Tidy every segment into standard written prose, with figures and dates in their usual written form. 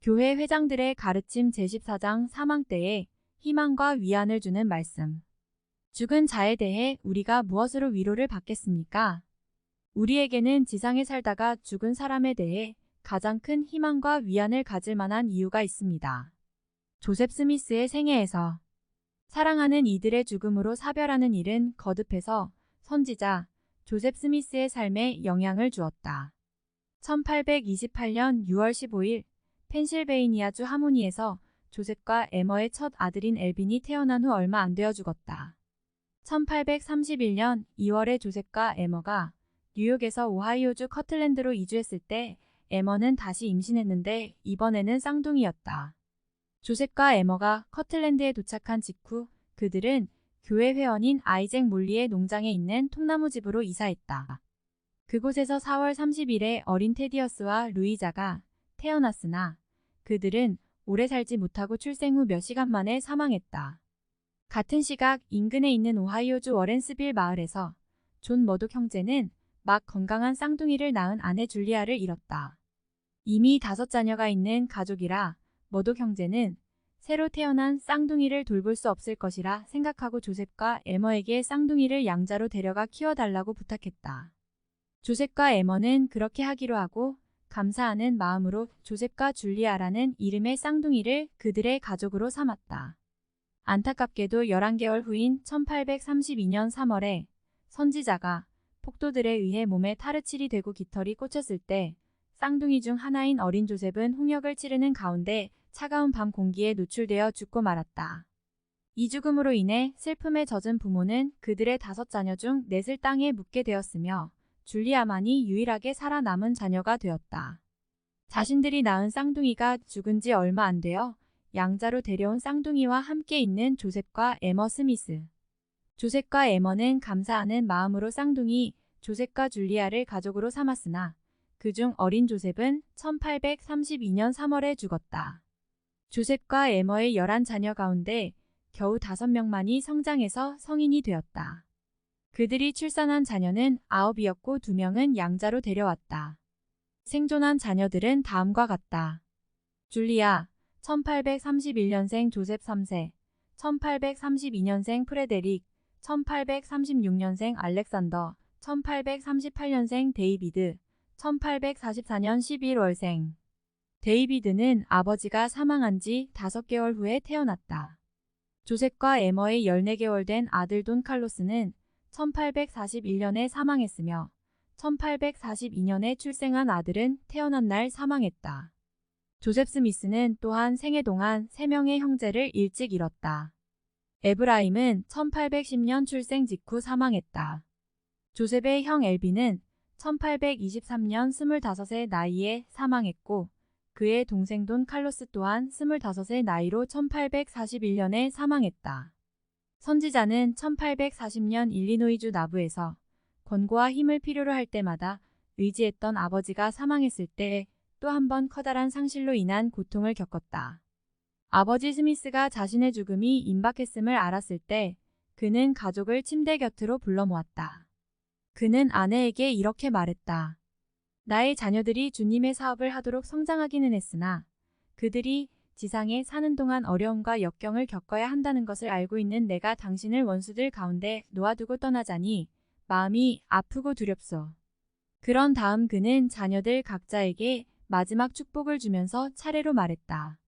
교회 회장들의 가르침 제14장 사망 때에 희망과 위안을 주는 말씀. 죽은 자에 대해 우리가 무엇으로 위로를 받겠습니까? 우리에게는 지상에 살다가 죽은 사람에 대해 가장 큰 희망과 위안을 가질 만한 이유가 있습니다. 조셉 스미스의 생애에서 사랑하는 이들의 죽음으로 사별하는 일은 거듭해서 선지자 조셉 스미스의 삶에 영향을 주었다. 1828년 6월 15일 펜실베이니아주 하모니에서 조셉과 에머의 첫 아들인 엘빈이 태어난 후 얼마 안 되어 죽었다. 1831년 2월에 조셉과 에머가 뉴욕에서 오하이오주 커틀랜드로 이주했을 때 에머는 다시 임신했는데 이번에는 쌍둥이였다. 조셉과 에머가 커틀랜드에 도착한 직후 그들은 교회 회원인 아이잭 몰리의 농장에 있는 통나무 집으로 이사했다. 그곳에서 4월 30일에 어린 테디어스와 루이자가 태어났으나 그들은 오래 살지 못하고 출생 후 몇 시간 만에 사망했다. 같은 시각 인근에 있는 오하이오주 워렌스빌 마을에서 존 머독 형제는 막 건강한 쌍둥이를 낳은 아내 줄리아를 잃었다. 이미 5자녀가 있는 가족이라 머독 형제는 새로 태어난 쌍둥이를 돌볼 수 없을 것이라 생각하고 조셉과 에머에게 쌍둥이를 양자로 데려가 키워달라고 부탁했다. 조셉과 에머는 그렇게 하기로 하고 감사하는 마음으로 조셉과 줄리아라는 이름의 쌍둥이를 그들의 가족으로 삼았다. 안타깝게도 11개월 후인 1832년 3월에 선지자가 폭도들에 의해 몸에 타르칠이 되고 깃털이 꽂혔을 때 쌍둥이 중 하나인 어린 조셉은 홍역을 치르는 가운데 차가운 밤 공기에 노출되어 죽고 말았다. 이 죽음으로 인해 슬픔에 젖은 부모는 그들의 5자녀 중 넷을 땅에 묻게 되었으며 줄리아만이 유일하게 살아남은 자녀가 되었다. 자신들이 낳은 쌍둥이가 죽은 지 얼마 안 되어 양자로 데려온 쌍둥이와 함께 있는 조셉과 에머 스미스. 조셉과 에머는 감사하는 마음으로 쌍둥이 조셉과 줄리아를 가족으로 삼았으나 그중 어린 조셉은 1832년 3월에 죽었다. 조셉과 에머의 11자녀 가운데 겨우 5명만이 성장해서 성인이 되었다. 그들이 출산한 자녀는 9이었고 2명은 양자로 데려왔다. 생존한 자녀들은 다음과 같다. 줄리아, 1831년생 조셉 3세, 1832년생 프레데릭, 1836년생 알렉산더, 1838년생 데이비드, 1844년 11월생. 데이비드는 아버지가 사망한 지 5개월 후에 태어났다. 조셉과 에머의 14개월 된 아들 돈 칼로스는 1841년에 사망했으며 1842년에 출생한 아들은 태어난 날 사망했다. 조셉 스미스는 또한 생애 동안 3명의 형제를 일찍 잃었다. 에브라임은 1810년 출생 직후 사망했다. 조셉의 형 엘빈은 1823년 25세 나이에 사망했고 그의 동생 돈 칼로스 또한 25세 나이로 1841년에 사망했다. 선지자는 1840년 일리노이주 나부에서 권고와 힘을 필요로 할 때마다 의지했던 아버지가 사망했을 때 또 한 번 커다란 상실로 인한 고통을 겪었다. 아버지 스미스가 자신의 죽음이 임박했음을 알았을 때 그는 가족을 침대 곁으로 불러 모았다. 그는 아내에게 이렇게 말했다. 나의 자녀들이 주님의 사업을 하도록 성장하기는 했으나 그들이 지상에 사는 동안 어려움과 역경을 겪어야 한다는 것을 알고 있는 내가 당신을 원수들 가운데 놓아두고 떠나자니 마음이 아프고 두렵소. 그런 다음 그는 자녀들 각자에게 마지막 축복을 주면서 차례로 말했다.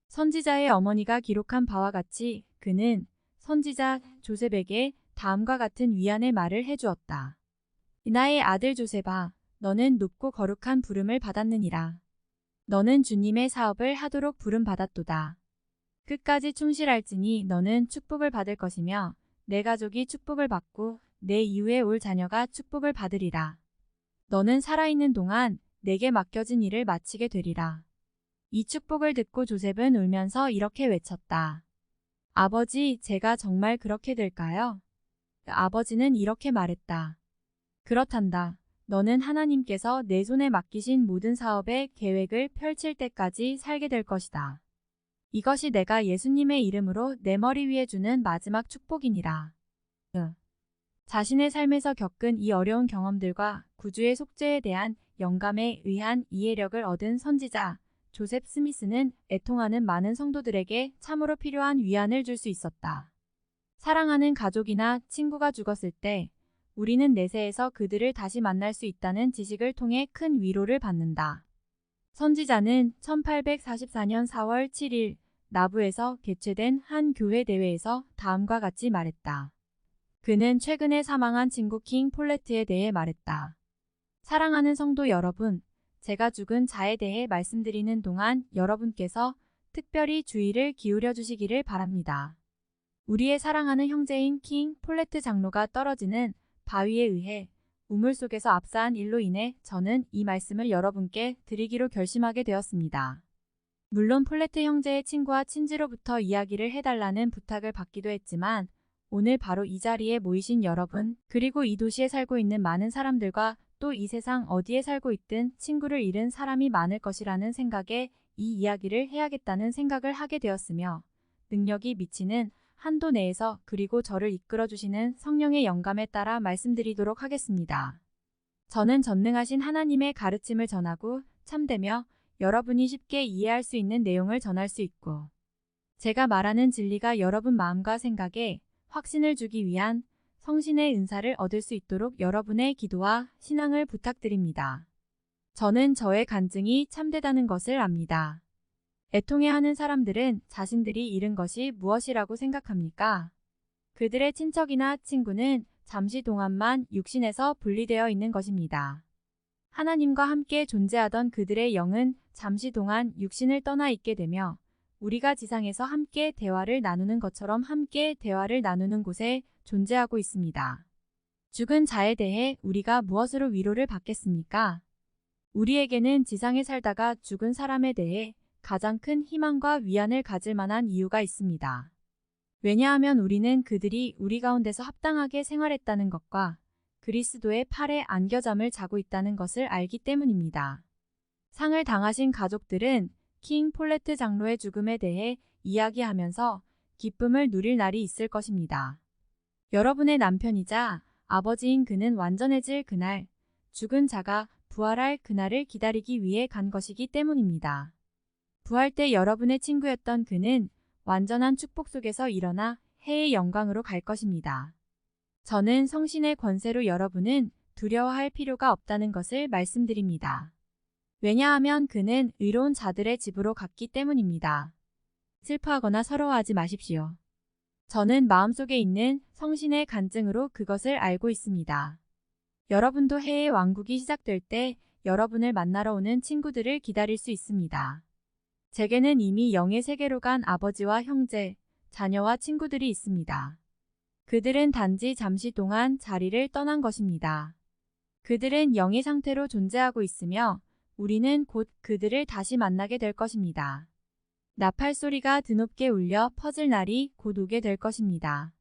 선지자의 어머니가 기록한 바와 같이 그는 선지자 조셉에게 다음과 같은 위안의 말을 해주었다. 나의 아들 조셉아, 너는 높고 거룩한 부름을 받았느니라. 너는 주님의 사업을 하도록 부름받았도다. 끝까지 충실할지니 너는 축복을 받을 것이며 내 가족이 축복을 받고 내 이후에 올 자녀가 축복을 받으리라. 너는 살아있는 동안 내게 맡겨진 일을 마치게 되리라. 이 축복을 듣고 조셉은 울면서 이렇게 외쳤다. 아버지, 제가 정말 그렇게 될까요? 아버지는 이렇게 말했다. 그렇단다. 너는 하나님께서 내 손에 맡기신 모든 사업의 계획을 펼칠 때까지 살게 될 것이다. 이것이 내가 예수님의 이름으로 내 머리 위에 주는 마지막 축복이니라. 자신의 삶에서 겪은 이 어려운 경험들과 구주의 속죄에 대한 영감에 의한 이해력을 얻은 선지자 조셉 스미스는 애통하는 많은 성도들에게 참으로 필요한 위안을 줄 수 있었다. 사랑하는 가족이나 친구가 죽었을 때 우리는 내세에서 그들을 다시 만날 수 있다는 지식을 통해 큰 위로를 받는다. 선지자는 1844년 4월 7일 나부에서 개최된 한 교회 대회에서 다음과 같이 말했다. 그는 최근에 사망한 친구 킹 폴레트에 대해 말했다. 사랑하는 성도 여러분, 제가 죽은 자에 대해 말씀드리는 동안 여러분께서 특별히 주의를 기울여 주시기를 바랍니다. 우리의 사랑하는 형제인 킹 폴레트 장로가 떨어지는 바위에 의해 우물 속에서 압사한 일로 인해 저는 이 말씀을 여러분께 드리기로 결심하게 되었습니다. 물론 폴레트 형제의 친구와 친지로부터 이야기를 해달라는 부탁을 받기도 했지만 오늘 바로 이 자리에 모이신 여러분, 그리고 이 도시에 살고 있는 많은 사람들과 또 이 세상 어디에 살고 있든 친구를 잃은 사람이 많을 것이라는 생각에 이 이야기를 해야겠다는 생각을 하게 되었으며 능력이 미치는 한도 내에서 그리고 저를 이끌어 주시는 성령의 영감에 따라 말씀드리도록 하겠습니다. 저는 전능하신 하나님의 가르침을 전하고 참되며 여러분이 쉽게 이해할 수 있는 내용을 전할 수 있고 제가 말하는 진리가 여러분 마음과 생각에 확신을 주기 위한 성신의 은사를 얻을 수 있도록 여러분의 기도와 신앙을 부탁드립니다. 저는 저의 간증이 참되다는 것을 압니다. 애통해하는 사람들은 자신들이 잃은 것이 무엇이라고 생각합니까? 그들의 친척이나 친구는 잠시 동안만 육신에서 분리되어 있는 것입니다. 하나님과 함께 존재하던 그들의 영은 잠시 동안 육신을 떠나 있게 되며 우리가 지상에서 함께 대화를 나누는 것처럼 함께 대화를 나누는 곳에 존재하고 있습니다. 죽은 자에 대해 우리가 무엇으로 위로를 받겠습니까? 우리에게는 지상에 살다가 죽은 사람에 대해 가장 큰 희망과 위안을 가질 만한 이유가 있습니다. 왜냐하면 우리는 그들이 우리 가운데서 합당하게 생활했다는 것과 그리스도의 팔에 안겨잠을 자고 있다는 것을 알기 때문입니다. 상을 당하신 가족들은 킹 폴레트 장로의 죽음에 대해 이야기하면서 기쁨을 누릴 날이 있을 것입니다. 여러분의 남편이자 아버지인 그는 완전해질 그날, 죽은 자가 부활할 그날을 기다리기 위해 간 것이기 때문입니다. 부활 때 여러분의 친구였던 그는 완전한 축복 속에서 일어나 해의 영광으로 갈 것입니다. 저는 성신의 권세로 여러분은 두려워할 필요가 없다는 것을 말씀드립니다. 왜냐하면 그는 의로운 자들의 집으로 갔기 때문입니다. 슬퍼하거나 서러워하지 마십시오. 저는 마음속에 있는 성신의 간증으로 그것을 알고 있습니다. 여러분도 해의 왕국이 시작될 때 여러분을 만나러 오는 친구들을 기다릴 수 있습니다. 제게는 이미 영의 세계로 간 아버지와 형제, 자녀와 친구들이 있습니다. 그들은 단지 잠시 동안 자리를 떠난 것입니다. 그들은 영의 상태로 존재하고 있으며 우리는 곧 그들을 다시 만나게 될 것입니다. 나팔 소리가 드높게 울려 퍼질 날이 곧 오게 될 것입니다.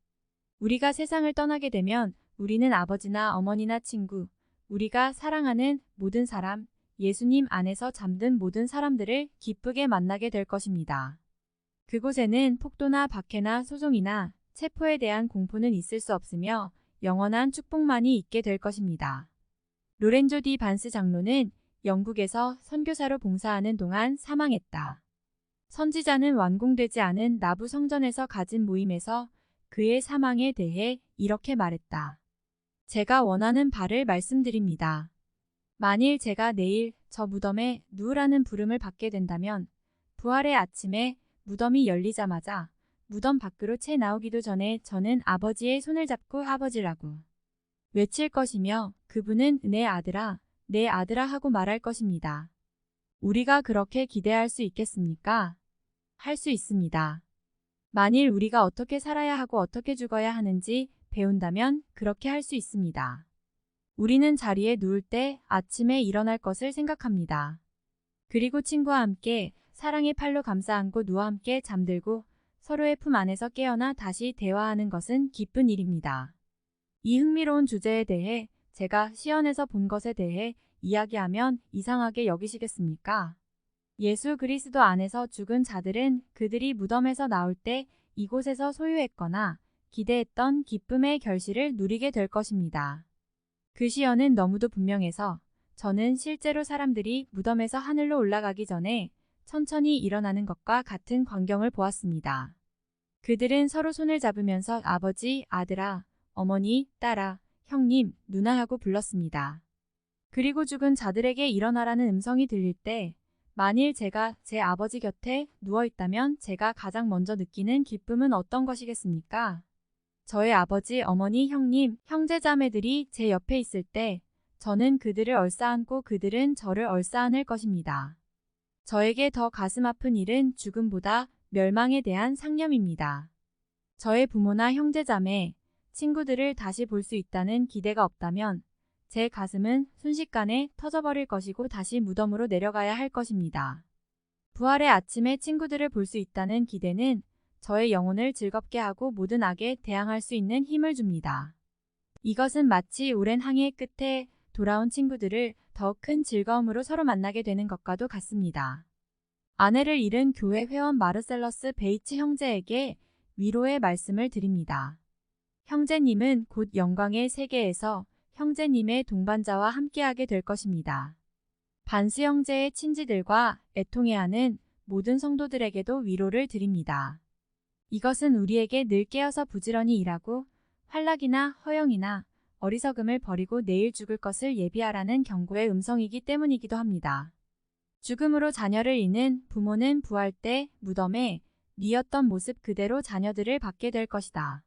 우리가 세상을 떠나게 되면 우리는 아버지나 어머니나 친구, 우리가 사랑하는 모든 사람, 예수님 안에서 잠든 모든 사람들을 기쁘게 만나게 될 것입니다. 그곳에는 폭도나 박해나 소송이나 체포에 대한 공포는 있을 수 없으며 영원한 축복만이 있게 될 것입니다. 로렌조 디 반스 장로는 영국에서 선교사로 봉사하는 동안 사망했다. 선지자는 완공되지 않은 나부 성전에서 가진 모임에서 그의 사망에 대해 이렇게 말했다. 제가 원하는 바를 말씀드립니다. 만일 제가 내일 저 무덤에 누우라는 부름을 받게 된다면 부활의 아침에 무덤이 열리자마자 무덤 밖으로 채 나오기도 전에 저는 아버지의 손을 잡고 아버지라고 외칠 것이며 그분은 내 아들아, 내 아들아 하고 말할 것입니다. 우리가 그렇게 기대할 수 있겠습니까? 할 수 있습니다. 만일 우리가 어떻게 살아야 하고 어떻게 죽어야 하는지 배운다면 그렇게 할 수 있습니다. 우리는 자리에 누울 때 아침에 일어날 것을 생각합니다. 그리고 친구와 함께 사랑의 팔로 감싸 안고 누워 함께 잠들고 서로의 품 안에서 깨어나 다시 대화하는 것은 기쁜 일입니다. 이 흥미로운 주제에 대해 제가 시연에서 본 것에 대해 이야기하면 이상하게 여기시겠습니까? 예수 그리스도 안에서 죽은 자들은 그들이 무덤에서 나올 때 이곳에서 소유했거나 기대했던 기쁨의 결실을 누리게 될 것입니다. 그 시연은 너무도 분명해서 저는 실제로 사람들이 무덤에서 하늘로 올라가기 전에 천천히 일어나는 것과 같은 광경을 보았습니다. 그들은 서로 손을 잡으면서 아버지, 아들아, 어머니, 딸아, 형님, 누나 하고 불렀습니다. 그리고 죽은 자들에게 일어나라는 음성이 들릴 때 만일 제가 제 아버지 곁에 누워있다면 제가 가장 먼저 느끼는 기쁨은 어떤 것이겠습니까? 저의 아버지, 어머니, 형님, 형제자매들이 제 옆에 있을 때 저는 그들을 얼싸안고 그들은 저를 얼싸안을 것입니다. 저에게 더 가슴 아픈 일은 죽음보다 멸망에 대한 상념입니다. 저의 부모나 형제자매, 친구들을 다시 볼 수 있다는 기대가 없다면 제 가슴은 순식간에 터져버릴 것이고 다시 무덤으로 내려가야 할 것입니다. 부활의 아침에 친구들을 볼 수 있다는 기대는 저의 영혼을 즐겁게 하고 모든 악에 대항할 수 있는 힘을 줍니다. 이것은 마치 오랜 항해 끝에 돌아온 친구들을 더 큰 즐거움으로 서로 만나게 되는 것과도 같습니다. 아내를 잃은 교회 회원 마르셀러스 베이츠 형제에게 위로의 말씀을 드립니다. 형제님은 곧 영광의 세계에서 형제님의 동반자와 함께하게 될 것입니다. 반스 형제의 친지들과 애통해하는 모든 성도들에게도 위로를 드립니다. 이것은 우리에게 늘 깨어서 부지런히 일하고 활락이나 허영이나 어리석음을 버리고 내일 죽을 것을 예비하라는 경고의 음성이기 때문이기도 합니다. 죽음으로 자녀를 잃는 부모는 부활 때 무덤에 뉘었던 모습 그대로 자녀들을 받게 될 것이다.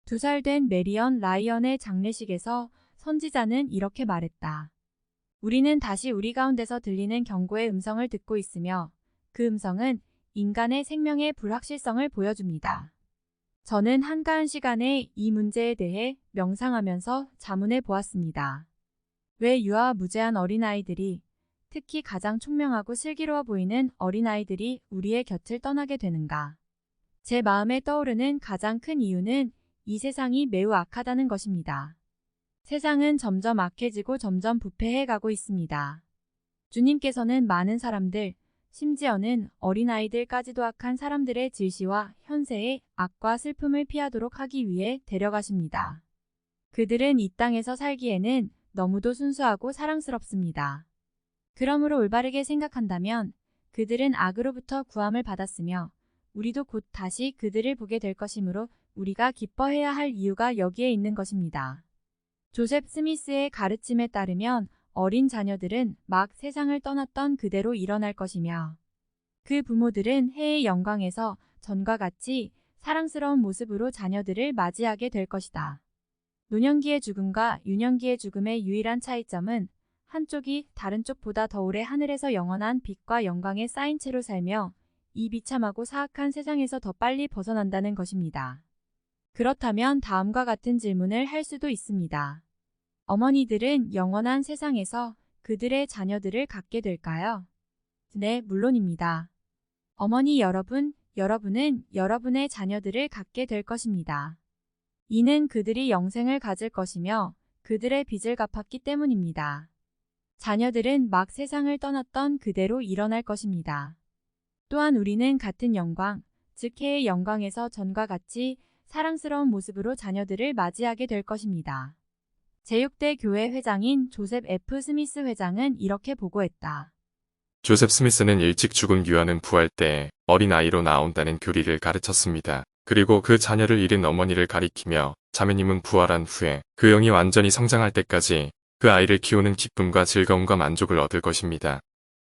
2살 된 메리언 라이언의 장례식에서 선지자는 이렇게 말했다. 우리는 다시 우리 가운데서 들리는 경고의 음성을 듣고 있으며 그 음성은 인간의 생명의 불확실성을 보여줍니다. 저는 한가한 시간에 이 문제에 대해 명상하면서 자문해 보았습니다. 왜 유아무죄한 어린아이들이, 특히 가장 총명하고 슬기로워 보이는 어린아이들이 우리의 곁을 떠나게 되는가? 제 마음에 떠오르는 가장 큰 이유는 이 세상이 매우 악하다는 것입니다. 세상은 점점 악해지고 점점 부패해 가고 있습니다. 주님께서는 많은 사람들, 심지어는 어린아이들까지도 악한 사람들의 질시와 현세의 악과 슬픔을 피하도록 하기 위해 데려가십니다. 그들은 이 땅에서 살기에는 너무도 순수하고 사랑스럽습니다. 그러므로 올바르게 생각한다면 그들은 악으로부터 구함을 받았으며 우리도 곧 다시 그들을 보게 될 것이므로 우리가 기뻐해야 할 이유가 여기에 있는 것입니다. 조셉 스미스의 가르침에 따르면 어린 자녀들은 막 세상을 떠났던 그대로 일어날 것이며 그 부모들은 해의 영광에서 전과 같이 사랑스러운 모습으로 자녀들을 맞이하게 될 것이다. 노년기의 죽음과 유년기의 죽음의 유일한 차이점은 한쪽이 다른 쪽보다 더 오래 하늘에서 영원한 빛과 영광에 쌓인 채로 살며 이 비참하고 사악한 세상에서 더 빨리 벗어난다는 것입니다. 그렇다면 다음과 같은 질문을 할 수도 있습니다. 어머니들은 영원한 세상에서 그들의 자녀들을 갖게 될까요? 네, 물론입니다. 어머니 여러분, 여러분은 여러분의 자녀들을 갖게 될 것입니다. 이는 그들이 영생을 가질 것이며 그들의 빚을 갚았기 때문입니다. 자녀들은 막 세상을 떠났던 그대로 일어날 것입니다. 또한 우리는 같은 영광, 즉 해의 영광에서 전과 같이 사랑스러운 모습으로 자녀들을 맞이하게 될 것입니다. 제6대 교회 회장인 조셉 F. 스미스 회장은 이렇게 보고했다. 조셉 스미스는 일찍 죽은 유아는 부활 때 어린아이로 나온다는 교리를 가르쳤습니다. 그리고 그 자녀를 잃은 어머니를 가리키며 자매님은 부활한 후에 그 영이 완전히 성장할 때까지 그 아이를 키우는 기쁨과 즐거움과 만족을 얻을 것입니다.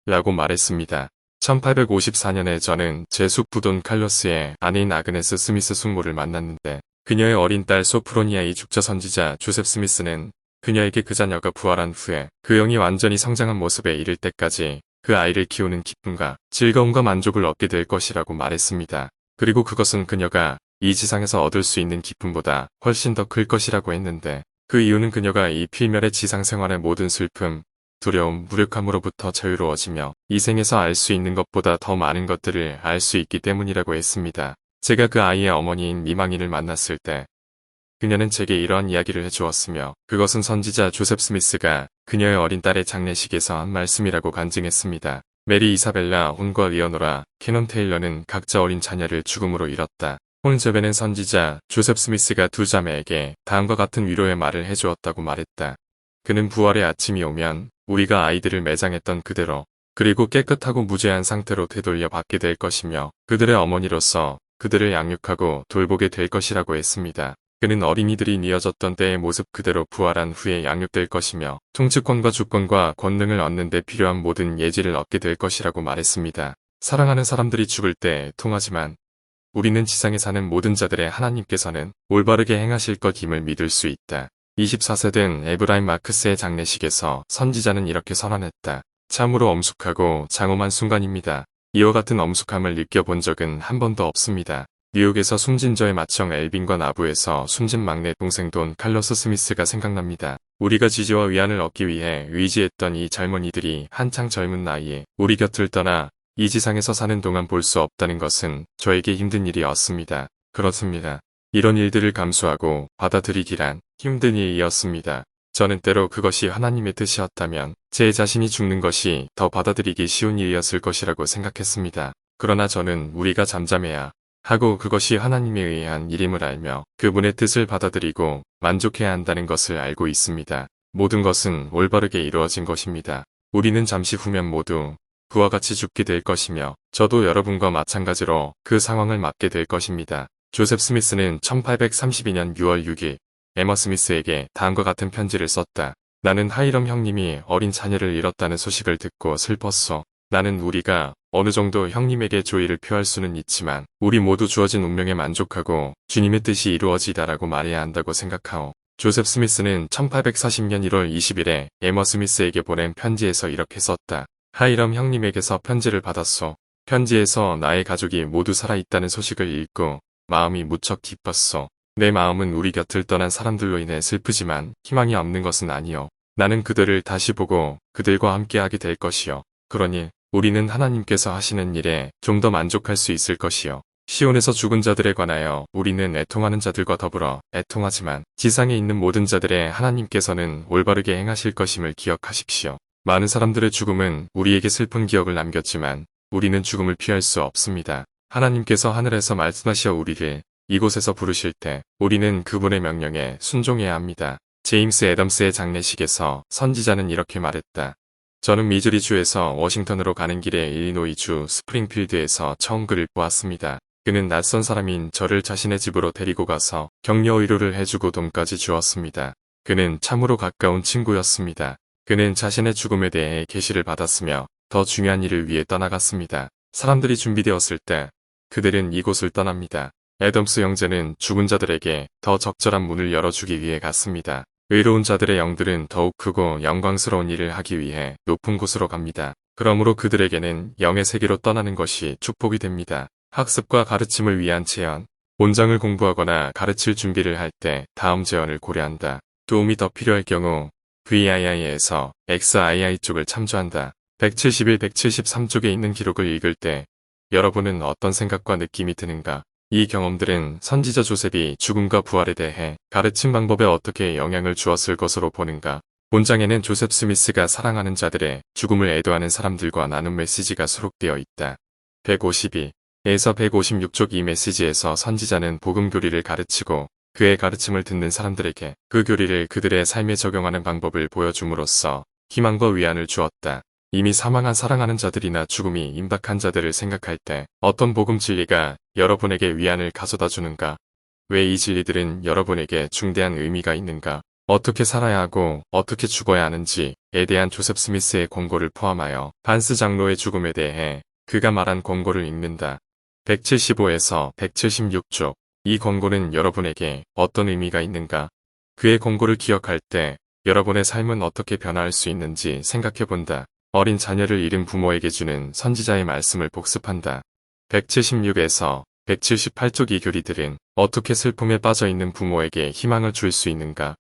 라고 말했습니다. 1854년에 저는 제 숙부돈 칼로스의 아내인 아그네스 스미스 숙모를 만났는데 그녀의 어린 딸 소프로니아의 죽자 선지자 조셉 스미스는 그녀에게 그 자녀가 부활한 후에 그 영이 완전히 성장한 모습에 이를 때까지 그 아이를 키우는 기쁨과 즐거움과 만족을 얻게 될 것이라고 말했습니다. 그리고 그것은 그녀가 이 지상에서 얻을 수 있는 기쁨보다 훨씬 더 클 것이라고 했는데 그 이유는 그녀가 이 필멸의 지상 생활의 모든 슬픔, 두려움, 무력함으로부터 자유로워지며 이 생에서 알 수 있는 것보다 더 많은 것들을 알 수 있기 때문이라고 했습니다. 제가 그 아이의 어머니인 미망인을 만났을 때 그녀는 제게 이러한 이야기를 해주었으며 그것은 선지자 조셉 스미스가 그녀의 어린 딸의 장례식에서 한 말씀이라고 간증했습니다. 메리 이사벨라 혼과 리어노라 캐논 테일러는 각자 어린 자녀를 죽음으로 잃었다. 혼제베는 선지자 조셉 스미스가 두 자매에게 다음과 같은 위로의 말을 해주었다고 말했다. 그는 부활의 아침이 오면 우리가 아이들을 매장했던 그대로 그리고 깨끗하고 무죄한 상태로 되돌려 받게 될 것이며 그들의 어머니로서 그들을 양육하고 돌보게 될 것이라고 했습니다. 그는 어린이들이 뉘어졌던 때의 모습 그대로 부활한 후에 양육될 것이며 통치권과 주권과 권능을 얻는 데 필요한 모든 예지를 얻게 될 것이라고 말했습니다. 사랑하는 사람들이 죽을 때 통하지만 우리는 지상에 사는 모든 자들의 하나님께서는 올바르게 행하실 것임을 믿을 수 있다. 24세 된 에브라임 마크스의 장례식에서 선지자는 이렇게 선언했다. 참으로 엄숙하고 장엄한 순간입니다. 이와 같은 엄숙함을 느껴본 적은 한 번도 없습니다. 뉴욕에서 숨진 저의 맏형 엘빈과 나부에서 숨진 막내 동생 돈 칼로스 스미스가 생각납니다. 우리가 지지와 위안을 얻기 위해 의지했던 이 젊은이들이 한창 젊은 나이에 우리 곁을 떠나 이 지상에서 사는 동안 볼 수 없다는 것은 저에게 힘든 일이었습니다. 그렇습니다. 이런 일들을 감수하고 받아들이기란 힘든 일이었습니다. 저는 때로 그것이 하나님의 뜻이었다면 제 자신이 죽는 것이 더 받아들이기 쉬운 일이었을 것이라고 생각했습니다. 그러나 저는 우리가 잠잠해야 하고 그것이 하나님에 의한 일임을 알며 그분의 뜻을 받아들이고 만족해야 한다는 것을 알고 있습니다. 모든 것은 올바르게 이루어진 것입니다. 우리는 잠시 후면 모두 그와 같이 죽게 될 것이며 저도 여러분과 마찬가지로 그 상황을 맞게 될 것입니다. 조셉 스미스는 1832년 6월 6일 에머 스미스에게 다음과 같은 편지를 썼다. 나는 하이럼 형님이 어린 자녀를 잃었다는 소식을 듣고 슬펐어. 나는 우리가 어느 정도 형님에게 조의를 표할 수는 있지만 우리 모두 주어진 운명에 만족하고 주님의 뜻이 이루어지다라고 말해야 한다고 생각하오. 조셉 스미스는 1840년 1월 20일에 에머 스미스에게 보낸 편지에서 이렇게 썼다. 하이럼 형님에게서 편지를 받았소. 편지에서 나의 가족이 모두 살아있다는 소식을 읽고 마음이 무척 기뻤소. 내 마음은 우리 곁을 떠난 사람들로 인해 슬프지만 희망이 없는 것은 아니오. 나는 그들을 다시 보고 그들과 함께하게 될 것이오. 그러니 우리는 하나님께서 하시는 일에 좀 더 만족할 수 있을 것이요. 시온에서 죽은 자들에 관하여 우리는 애통하는 자들과 더불어 애통하지만 지상에 있는 모든 자들의 하나님께서는 올바르게 행하실 것임을 기억하십시오. 많은 사람들의 죽음은 우리에게 슬픈 기억을 남겼지만 우리는 죽음을 피할 수 없습니다. 하나님께서 하늘에서 말씀하시어 우리를 이곳에서 부르실 때 우리는 그분의 명령에 순종해야 합니다. 제임스 애덤스의 장례식에서 선지자는 이렇게 말했다. 저는 미주리주에서 워싱턴으로 가는 길에 일리노이주 스프링필드에서 처음 그를 보았습니다. 그는 낯선 사람인 저를 자신의 집으로 데리고 가서 격려 위로를 해주고 돈까지 주었습니다. 그는 참으로 가까운 친구였습니다. 그는 자신의 죽음에 대해 계시를 받았으며 더 중요한 일을 위해 떠나갔습니다. 사람들이 준비되었을 때 그들은 이곳을 떠납니다. 애덤스 형제는 죽은 자들에게 더 적절한 문을 열어주기 위해 갔습니다. 의로운 자들의 영들은 더욱 크고 영광스러운 일을 하기 위해 높은 곳으로 갑니다. 그러므로 그들에게는 영의 세계로 떠나는 것이 축복이 됩니다. 학습과 가르침을 위한 제언. 본장을 공부하거나 가르칠 준비를 할 때 다음 제언을 고려한다. 도움이 더 필요할 경우 VII에서 XII 쪽을 참조한다. 171-173쪽에 있는 기록을 읽을 때 여러분은 어떤 생각과 느낌이 드는가? 이 경험들은 선지자 조셉이 죽음과 부활에 대해 가르친 방법에 어떻게 영향을 주었을 것으로 보는가? 본장에는 조셉 스미스가 사랑하는 자들의 죽음을 애도하는 사람들과 나눈 메시지가 수록되어 있다. 152에서 156쪽 이 메시지에서 선지자는 복음 교리를 가르치고 그의 가르침을 듣는 사람들에게 그 교리를 그들의 삶에 적용하는 방법을 보여줌으로써 희망과 위안을 주었다. 이미 사망한 사랑하는 자들이나 죽음이 임박한 자들을 생각할 때 어떤 복음 진리가 여러분에게 위안을 가져다 주는가? 왜 이 진리들은 여러분에게 중대한 의미가 있는가? 어떻게 살아야 하고 어떻게 죽어야 하는지에 대한 조셉 스미스의 권고를 포함하여 반스 장로의 죽음에 대해 그가 말한 권고를 읽는다. 175에서 176쪽. 이 권고는 여러분에게 어떤 의미가 있는가? 그의 권고를 기억할 때 여러분의 삶은 어떻게 변화할 수 있는지 생각해본다. 어린 자녀를 잃은 부모에게 주는 선지자의 말씀을 복습한다. 176에서 178쪽 이 교리들은 어떻게 슬픔에 빠져 있는 부모에게 희망을 줄 수 있는가?